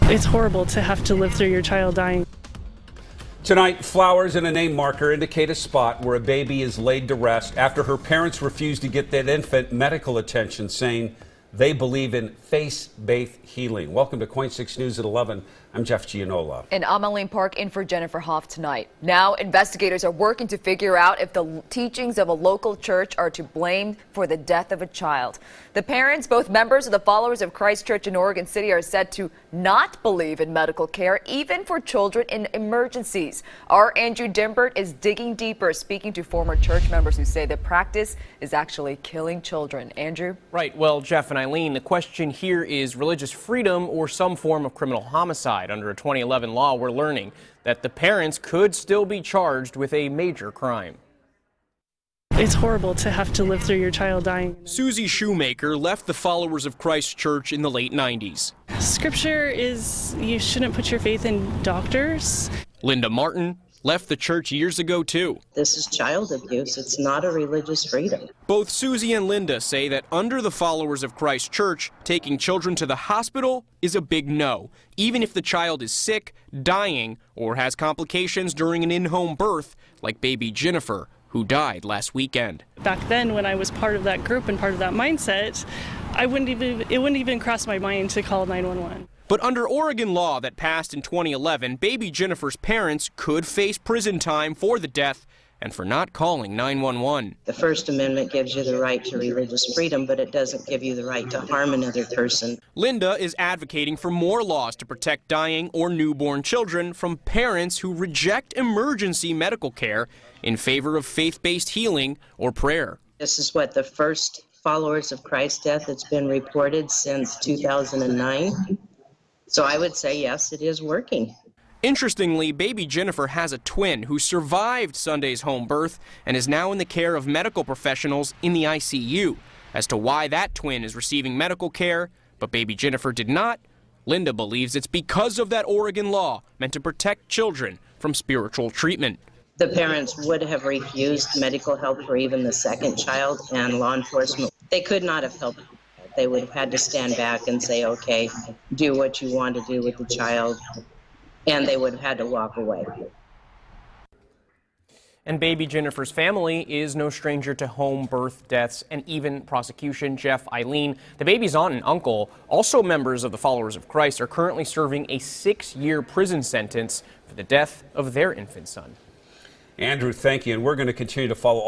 It's horrible to have to live through your child dying. Tonight, flowers and a name marker indicate a spot where a baby is laid to rest after her parents refused to get that infant medical attention, saying they believe in faith-based healing. Welcome to KOIN 6 News at 11. I'm Jeff Gianola. And I'm Eileen Park in for Jennifer Hoff tonight. Now, investigators are working to figure out if the teachings of a local church are to blame for the death of a child. The parents, both members of the Followers of Christ Church in Oregon City, are said to not believe in medical care, even for children in emergencies. Our Andrew Dimbert is digging deeper, speaking to former church members who say the practice is actually killing children. Andrew? Right. Well, Jeff and Eileen, the question here is religious freedom or some form of criminal homicide. Under a 2011 law, we're learning that the parents could still be charged with a major crime. It's horrible to have to live through your child dying. Susie Shoemaker left the Followers of Christ Church in the late 90s. Scripture is you shouldn't put your faith in doctors. Linda Martin left the church years ago, too. This is child abuse. It's not a religious freedom. Both Susie and Linda say that under the Followers of Christ Church, taking children to the hospital is a big no, even if the child is sick, dying, or has complications during an in-home birth, like baby Jennifer, who died last weekend. Back then, when I was part of that group and part of that mindset, it wouldn't even cross my mind to call 911. But under Oregon law that passed in 2011, baby Jennifer's parents could face prison time for the death and for not calling 911. The First Amendment gives you the right to religious freedom, but it doesn't give you the right to harm another person. Linda is advocating for more laws to protect dying or newborn children from parents who reject emergency medical care in favor of faith-based healing or prayer. This is what the first Followers of Christ death that's been reported since 2009. So I would say, yes, it is working. Interestingly, baby Jennifer has a twin who survived Sunday's home birth and is now in the care of medical professionals in the ICU. As to why that twin is receiving medical care, but baby Jennifer did not, Linda believes it's because of that Oregon law meant to protect children from spiritual treatment. The parents would have refused medical help for even the second child, and law enforcement, they could not have helped. They would have had to stand back and say, okay, do what you want to do with the child, and they would have had to walk away. And baby Jennifer's family is no stranger to home birth deaths and even prosecution. Jeff, Eileen, the baby's aunt and uncle, also members of the Followers of Christ, are currently serving a 6-year prison sentence for the death of their infant son. Andrew, thank you, and we're going to continue to follow all